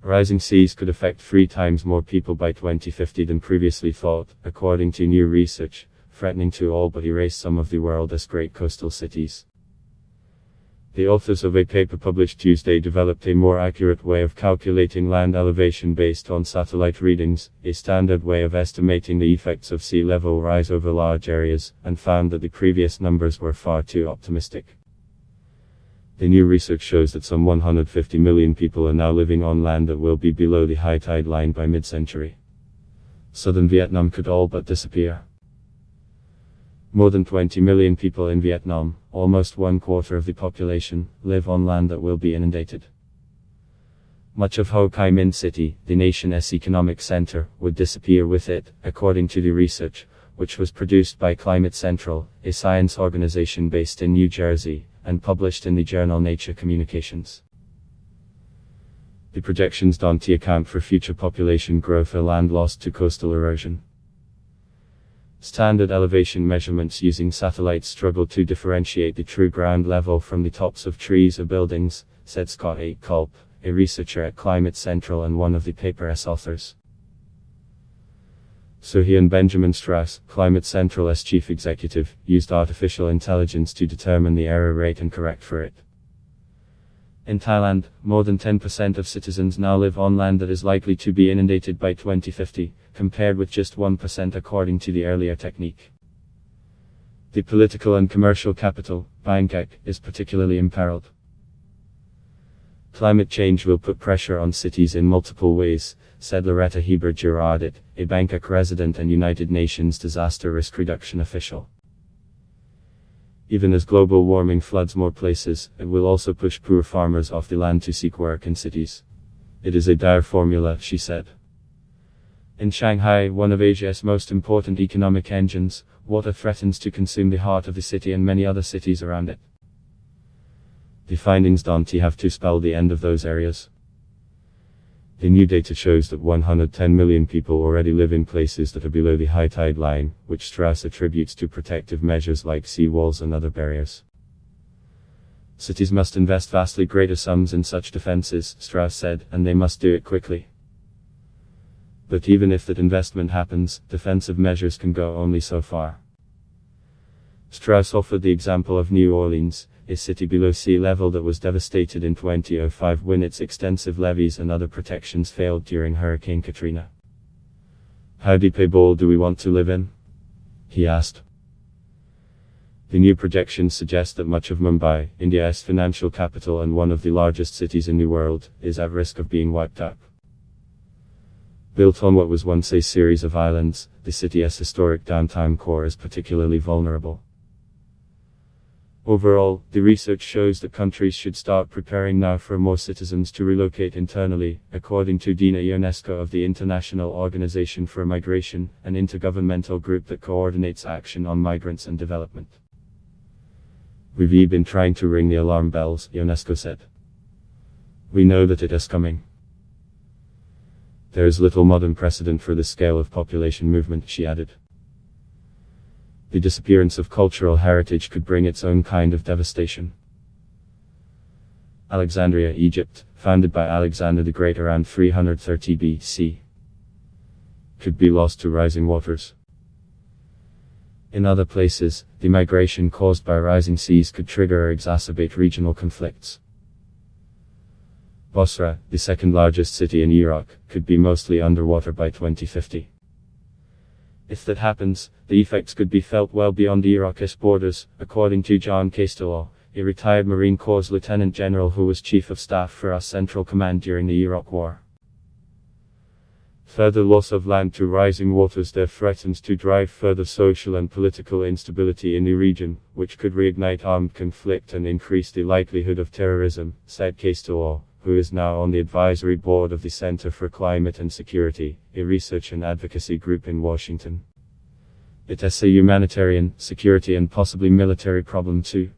Rising seas could affect 3 times more people by 2050 than previously thought, according to new research, threatening to all but erase some of the world's great coastal cities. The authors of a paper published Tuesday developed a more accurate way of calculating land elevation based on satellite readings, a standard way of estimating the effects of sea level rise over large areas, and found that the previous numbers were far too optimistic. The new research shows that some 150 million people are now living on land that will be below the high tide line by mid-century. Southern Vietnam could all but disappear. More than 20 million people in Vietnam, almost 1/4 of the population, live on land that will be inundated. Much of Ho Chi Minh City, the nation's economic center, would disappear with it, according to the research, which was produced by Climate Central, a science organization based in New Jersey, and published in the journal Nature Communications. The projections don't account for future population growth or land lost to coastal erosion. Standard elevation measurements using satellites struggle to differentiate the true ground level from the tops of trees or buildings, said Scott A. Culp, a researcher at Climate Central and one of the paper's authors. So he and Benjamin Strauss, Climate Central's chief executive, used artificial intelligence to determine the error rate and correct for it. In Thailand, more than 10% of citizens now live on land that is likely to be inundated by 2050, compared with just 1% according to the earlier technique. The political and commercial capital, Bangkok, is particularly imperiled. Climate change will put pressure on cities in multiple ways, said Loretta Heber-Girardit, a Bangkok resident and United Nations disaster risk reduction official. Even as global warming floods more places, it will also push poor farmers off the land to seek work in cities. It is a dire formula, she said. In Shanghai, one of Asia's most important economic engines, water threatens to consume the heart of the city and many other cities around it. The findings don't have to spell the end of those areas. The new data shows that 110 million people already live in places that are below the high tide line, which Strauss attributes to protective measures like seawalls and other barriers. Cities must invest vastly greater sums in such defenses, Strauss said, and they must do it quickly. But even if that investment happens, defensive measures can go only so far. Strauss offered the example of New Orleans, a city below sea level that was devastated in 2005 when its extensive levees and other protections failed during Hurricane Katrina. How deep a bowl do we want to live in? He asked. The new projections suggest that much of Mumbai, India's financial capital and one of the largest cities in the world, is at risk of being wiped out. Built on what was once a series of islands, the city's historic downtown core is particularly vulnerable. Overall, the research shows that countries should start preparing now for more citizens to relocate internally, according to Dina Ionesco of the International Organization for Migration, an intergovernmental group that coordinates action on migrants and development. We've been trying to ring the alarm bells, Ionesco said. We know that it is coming. There is little modern precedent for this scale of population movement, she added. The disappearance of cultural heritage could bring its own kind of devastation. Alexandria, Egypt, founded by Alexander the Great around 330 BC, could be lost to rising waters. In other places, the migration caused by rising seas could trigger or exacerbate regional conflicts. Basra, the second largest city in Iraq, could be mostly underwater by 2050. If that happens, the effects could be felt well beyond Iraq's borders, according to John Castello, a retired Marine Corps lieutenant general who was chief of staff for our Central Command during the Iraq War. Further loss of land to rising waters there threatens to drive further social and political instability in the region, which could reignite armed conflict and increase the likelihood of terrorism, said Castello, who is now on the advisory board of the Center for Climate and Security, a research and advocacy group in Washington. It is a humanitarian, security and possibly military problem too.